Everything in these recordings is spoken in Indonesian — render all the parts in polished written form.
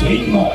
Singo.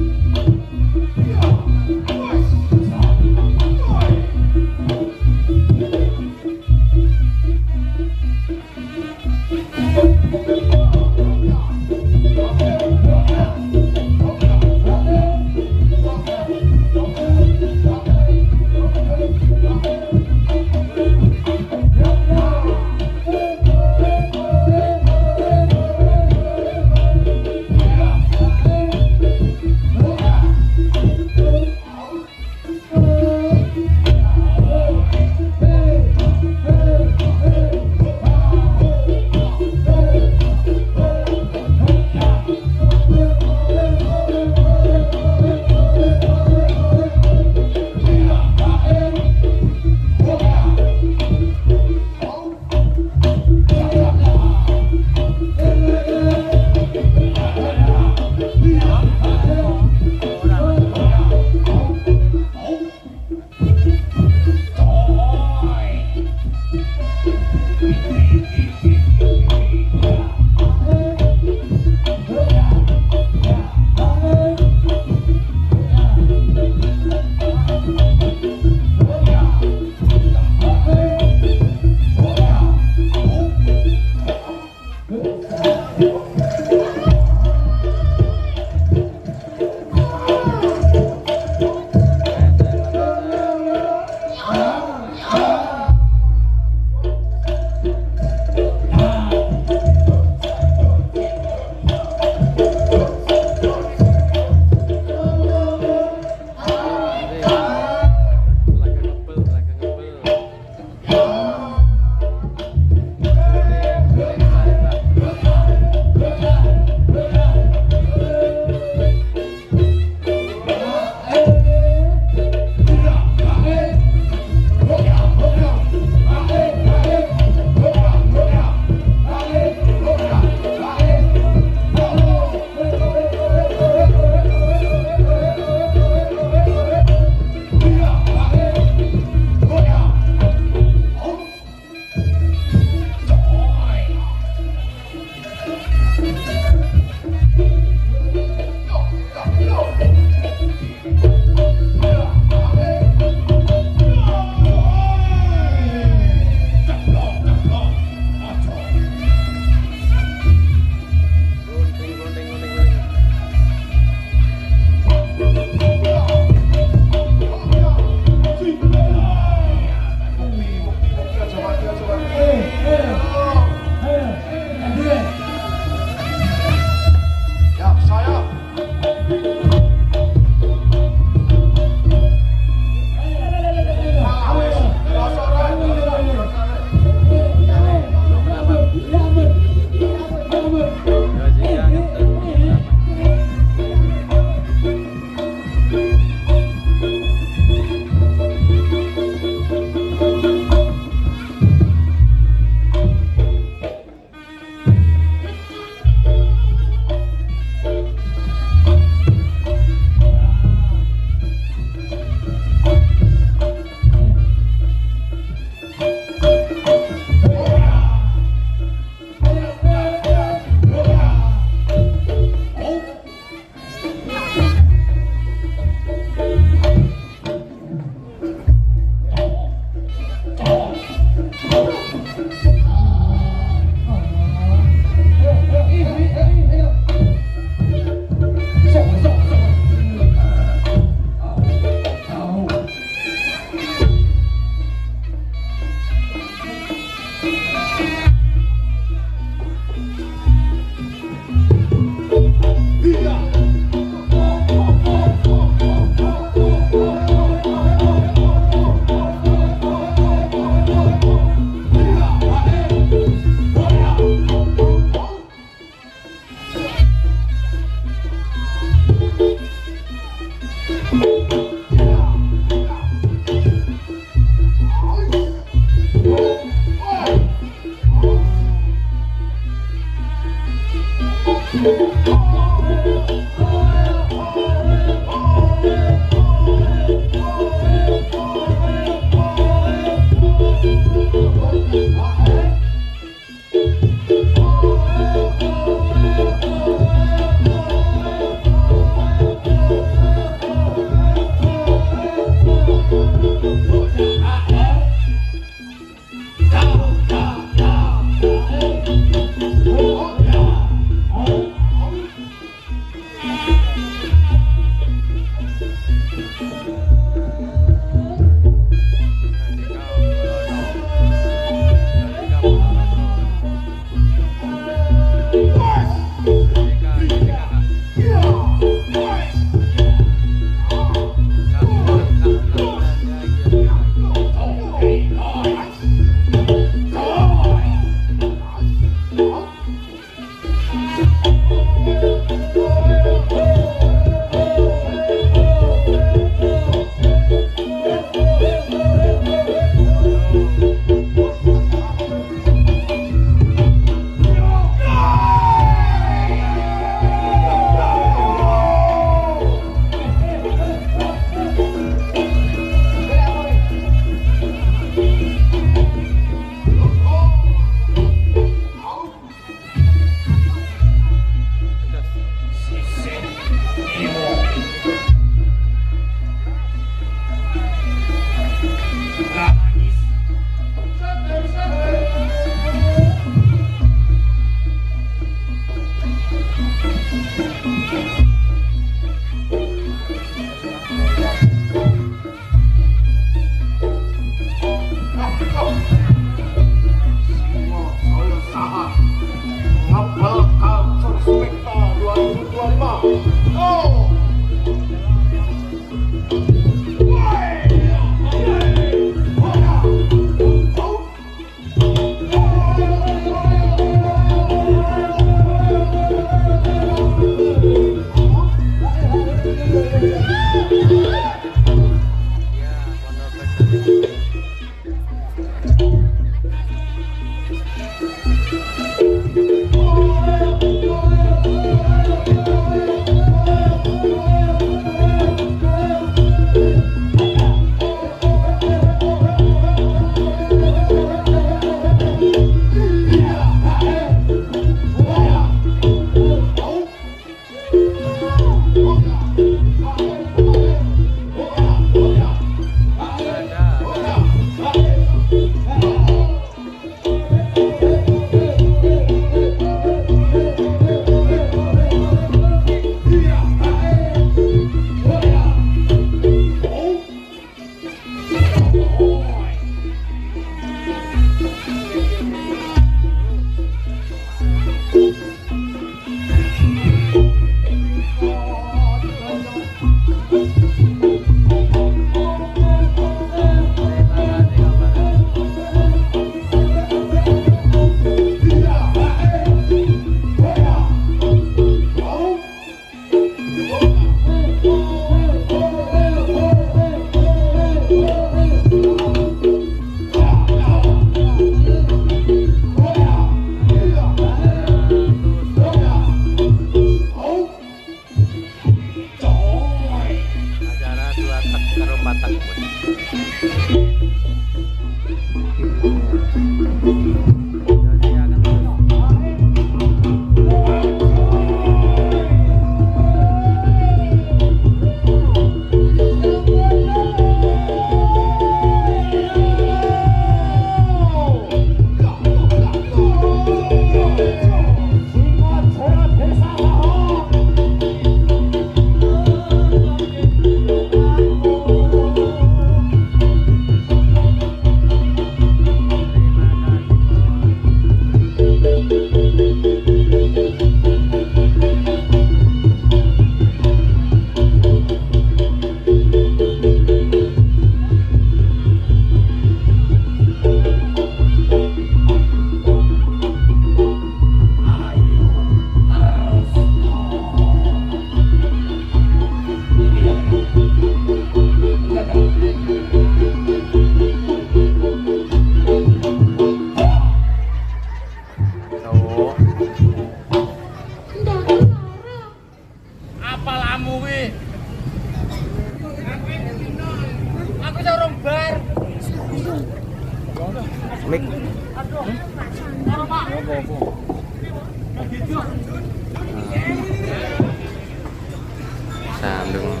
Sandung.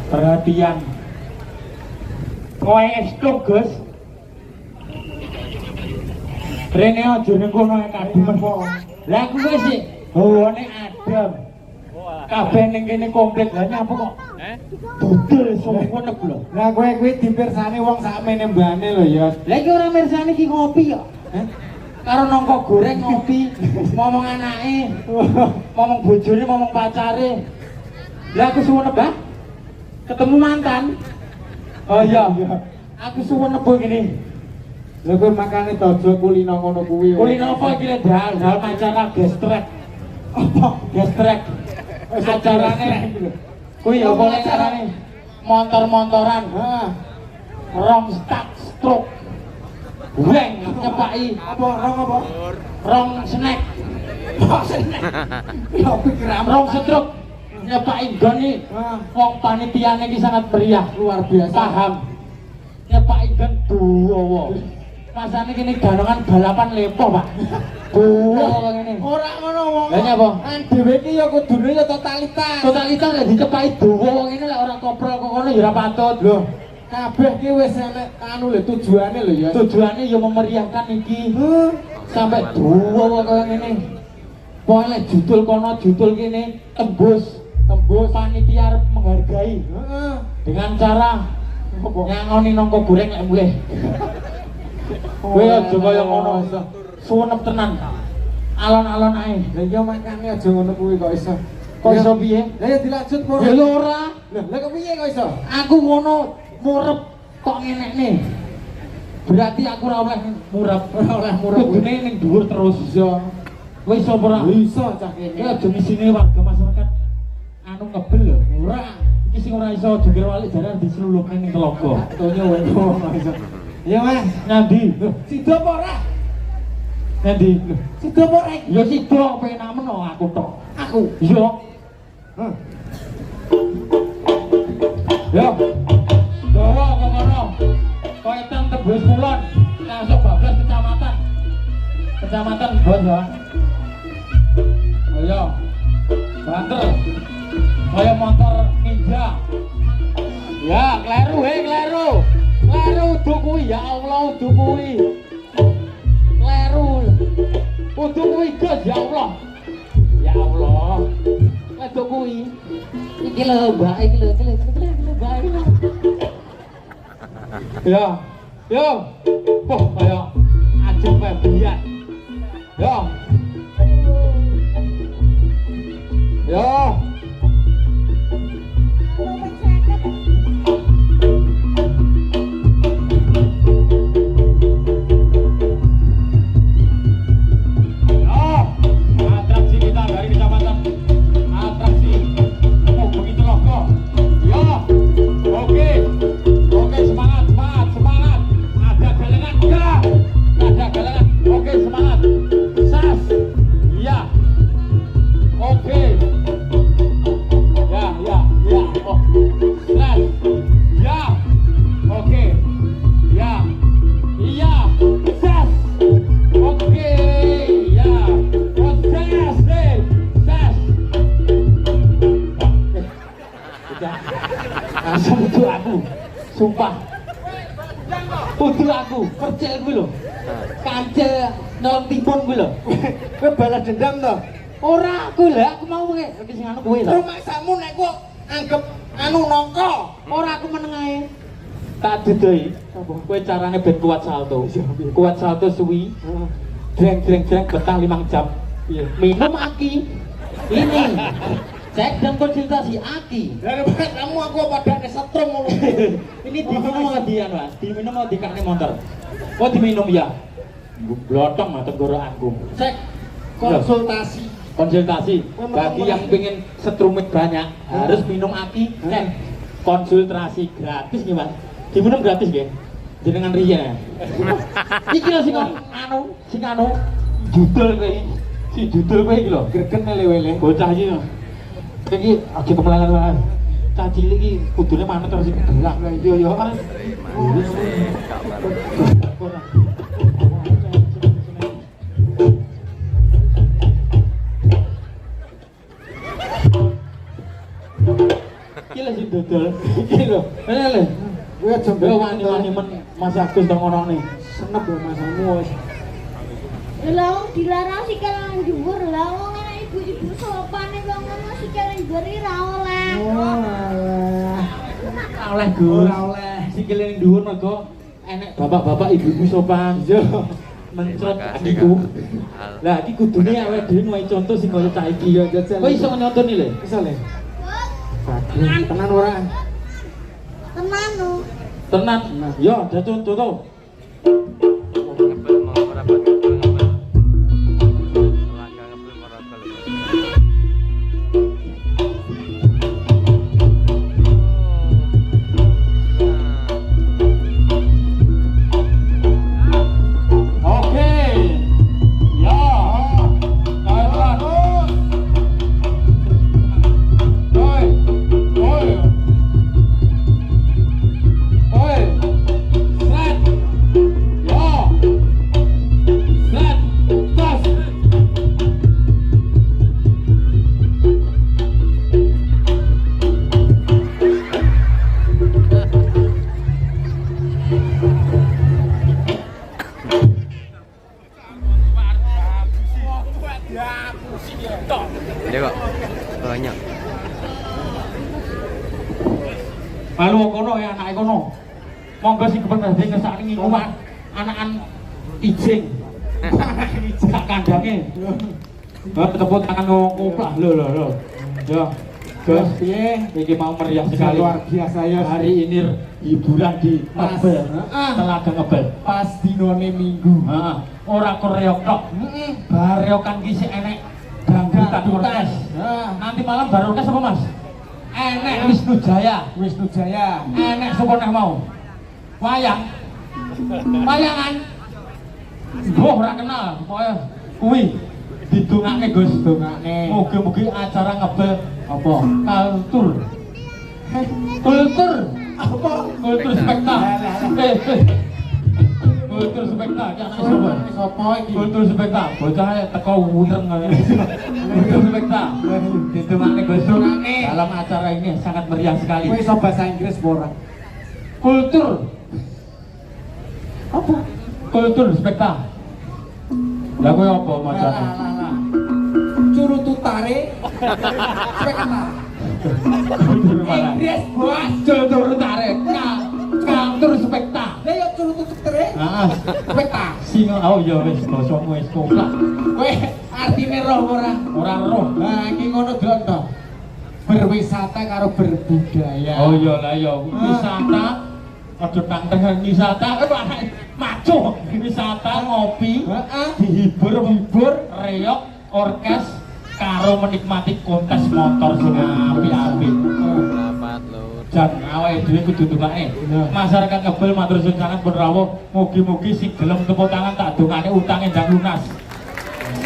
Perhatian. Kowe estuk, Gus. Rene aja ning kono kademen kok. Lah kuwi sih hawane adem. Kabeh ning kene komplit. Lah nyapa kok? Dudul suwenep lho. Lah kowe kuwi dipirsani wong sakmene mbane lho ya. Lah iki ora mirsani iki ngopi ya. Karo nongko goreng ngopi, ngomong anake, ngomong bojone, ngomong pacare. Lah aku suwenep, Bah. Ketemu mantan. Oh iya, aku suwenep gini. Lha kowe makane tojo kulino ngono kuwi. Kulino apa iki lek dal acara gestrek. Apa gestrek? Acarane kuwi ya apa acarane? Motor-motoran. Heeh. Rong start stroke. Weng nyepaki Apa rong apa? rong snack. Oh snack. Ya pikiran rong stroke. Nyepaki goni. Wong panitiane iki sangat meriah, luar biasa. Paham. Nyepaki gen duwowo. Masane kene ganongan balapan lepo, Pak. Duwowo ngene. Ora ngono wong. Lah nyapa? Dhewe iki ya kudune ya totalitas. Totalitas lek dicepaki duwowo ngene lek ora koprol kok ngono ya ora patut. Lho, kabeh ki wis enek anu lho tujuane lho ya. Tujuane ya memeriahkan iki. Sampai duwowo kaya ngene. Pokoke lek judul kono judul kene tembus panitia arep menghargai. Heeh. Dengan cara nyangoni nongko goreng lek mulih. Kowe aja kaya ngono. Suwenep tenan. Alon-alon ae. Lah iya makane aja ngono kuwi kok iso. Kok iso piye? Lah ya dilanjut mur. Ya lho ora. Lah kok piye kok iso? Aku ngono murep kok ngenekne. Berarti aku ora oleh murep, ora oleh murep. Kudune ning dhuwur terus ya. Kowe iso ora? Iso cah kene. Ya aja ngisine warga masyarakat anu ngebel lho. Ora. Iki sing ora iso jungkir walik jaran diseluluhne ning telaga. Tonyo wae ora iso. Ya Mas, Nyandi. sida apa ora? Nyandi. Sida apa ora? Ya sida penak meno aku tok. Aku. Iya. Ya. Bawa ke kono. Koetan tebus kulon. Langsung bablas kecamatan. Kecamatan Bos ya. Ayo. Banter. Kaya motor ninja. Ya, kleru kleru. Kleru udu kuwi ya Allah udu kuwi. Kleru. Udu kuwi Gus ya Allah. Ya Allah. Udu kuwi. Iki lho, Mbak, iki lho, Mbak. Ya. Yo. Oh, kaya ajeng Febrian. Yo. Yo. Atraksi kita dari kecamatan atraksi begitu logo. Yo. Oke. Oke, semangat. Ada galengan enggak? Ada galengan. Oke, semangat. Sas. aku. Sumpah. Kudu aku, percil kuwi lho. Kancil nolong timun kuwi lho. Kowe balas dendam to? Ora aku lho, aku mau iki sing anu kuwi lho. Rumah sakmu nek kok anggap anu nongko. Ora aku meneng ae. Tak dudoi. Kowe carane ben kuat salto. Kuat salto suwi. Jreng betah 5 jam. Minum aki. Ini. Cek dan konsultasi aki. Daripada kamu aku pada kesetrum ngono. Ini diminum mau dian, Mas. Diminum mau dikane motor. Oh diminum ya. Blotong mah tenggorokanku. Cek konsultasi. Konsultasi. Bagi yang pengen setrumit banyak harus minum aki. Cek konsultasi gratis nih, Mas. Diminum gratis nggih. Jenengan riyen. Iki lho sing anu judul kowe. Si judul kowe iki lho. Gregen lele-lele. Bocah iki. Iki aja kemelalan. Cah cilik iki kudune manut terus gelak. Yo yo kan. Iki lho sing dodol. Iki lho. Lele. Kowe aja Yo wani-wani men Mas Agus teng ngono ne. senep lho masamu wis. Lah dilarang sih kalau dhuwur lah wong enak ibu-ibu sopane wong ngono sih kalau dhuwur ra oleh. Ora oleh Gus. Ora oleh. Sikile ning dhuwur mergo enek bapak-bapak ibu-ibu sopan. Yo. Mencret iku. Lah iki kudune awake dhewe ngowahi contoh sing kaya cah iki. Iya jajal. Kowe iso nyontoni lho. Iso le. Tenan ora? Tenan no. Tenan. Yo, ada contoh to. Ngebel mau berapa ngebel. Langkah ngebel merokok. Oke. Ya. Thailand. Oi. Oi. Oi. Set. Ya. Set. Tas. Dia kok banyak. Malu kono ya anake kono. Monggo sing kepen dadi ngesakne ngiku anakan ijing. Gak kandange. Tepuk tangan ngoplah lho. Yo. Gus piye? Iki mau meriah sekali. Luar biasa ya. Hari ini hiburan di Mas. Ngebel. Heeh. Telaga Ngebel. Pas dinone minggu. Heeh. Ora koreok tok. Bareokan ki sik enek dangdutan orkes. Nah, Nanti malam baru orkes apa, Mas? Enek Wisnu Jaya. Wisnu Jaya. Enek sapa neh mau? Wayang. Wayangan. Mbah ora kenal, pokoke kuwi didongake Gus. Dongane. Mugi-mugi acara Ngebel Apa? kultur. Kultur. Apa? Kultur spektak. Kultur spektak. Ya sapa? Sopo iki? Kultur spektak. Bocah teko wureng ngene. Kultur spektak. Didongake Gus. Dongane. Dalam acara ini sangat meriah sekali. Kowe iso bahasa Inggris apa ora? Kultur. Apa? Kultur spektak. Lah kowe apa macane? Curututare. Spektak. Kultur mana? Inggris, Bos. Kultur tarik. Kultur spektak. Lah ya curututare. Heeh. Spektak. Sing oh ya wis basamu wis koplak. Kowe artine roh ora? Ora roh. Nah, iki ngono delok to. Berwisata karo berbudaya. Oh iya lah ya wisata. Aja kanteng wisata maco. Wisata ngopi, Heeh. dihibur, reok, orkes karo menikmati kontes motor sing apik-apik. Selamat lo. Jan awake dhewe kudu ndongake. Masyarakat Ngebel matur suwun sanget pun rawuh, mugi-mugi sing gelem tepuk tangan tak dongane utange ndang lunas.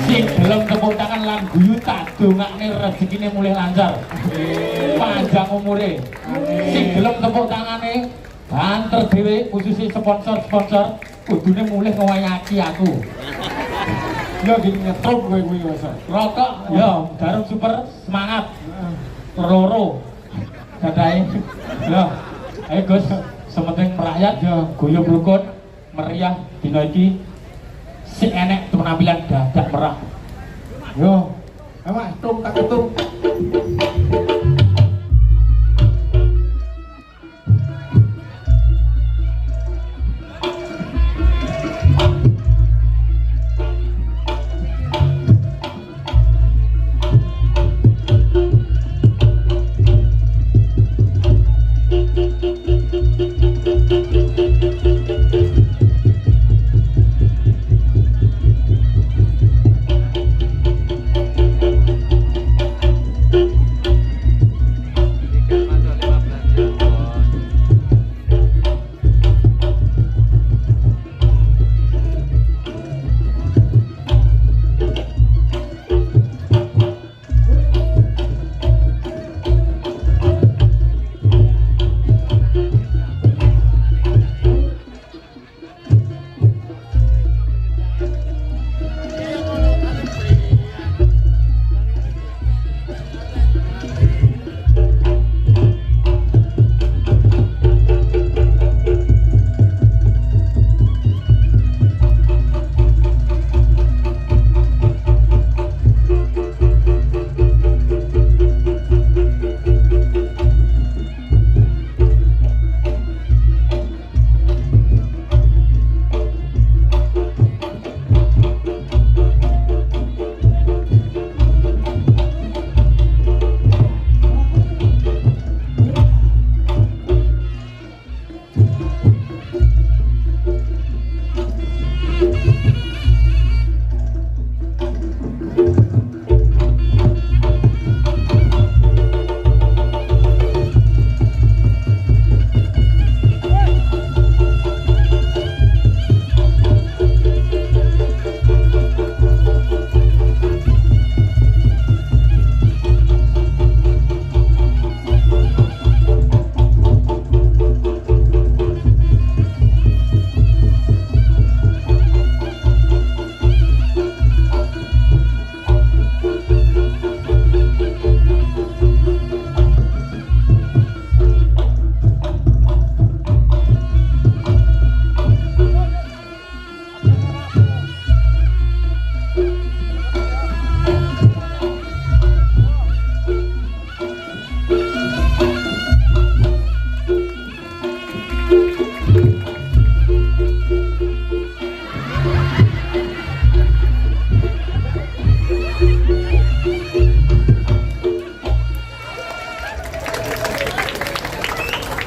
Sing gelem tepuk tangan lan guyu tak dongakne rezekine mulih lancar. Panjang umure. Sing gelem tepuk tangane banter dhewe khususnya sponsor-sponsor kudune mulih ngewayaki aku. Yo gini ngetrum kowe kuwi wis. Rokok yo Jarum Super semangat. Loro. Gadahe. Yo. Ayo Gus, sementing merakyat ya guyub rukun meriah dina iki sing enek penampilan dadak merah. Yo, awak tung tak ketung. Tiket masuk 15.000 bos.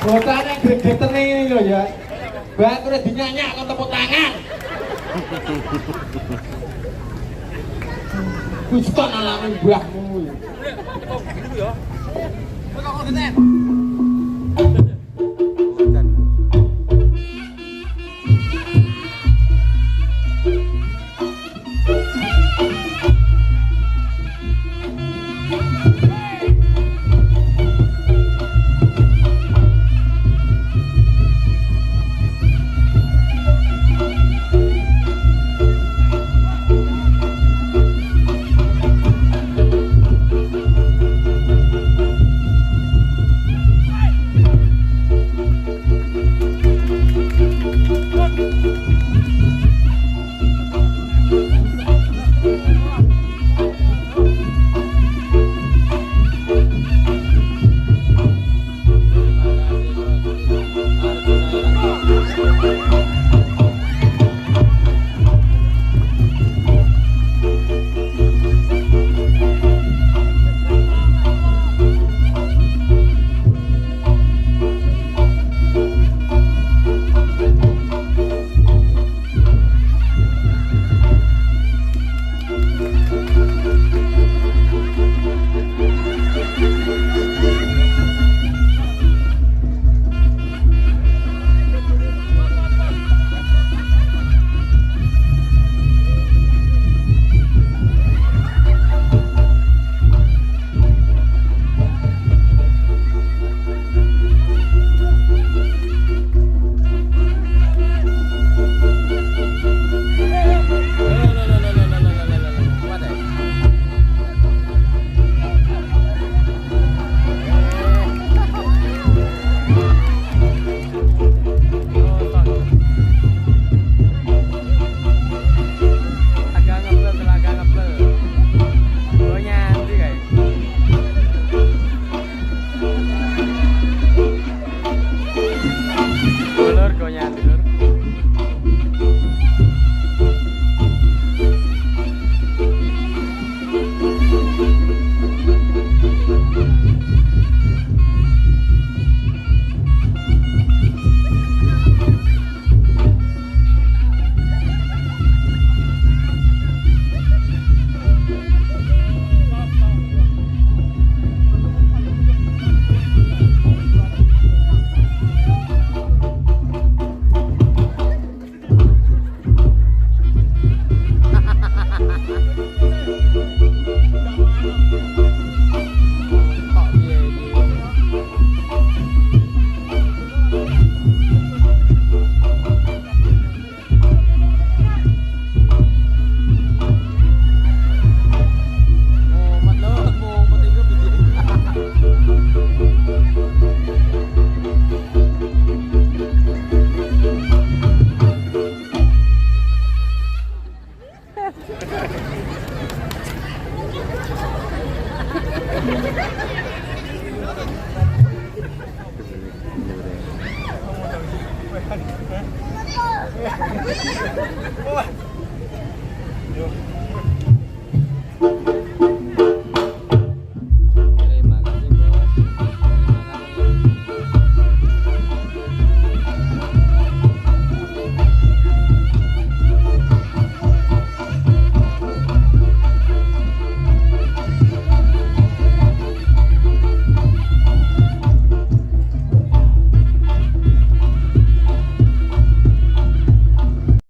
Bocahnya gregetan ini loh ya. Bang udah dinyanyak kon tepuk tangan. Wis kon alami mbahmu. Betul.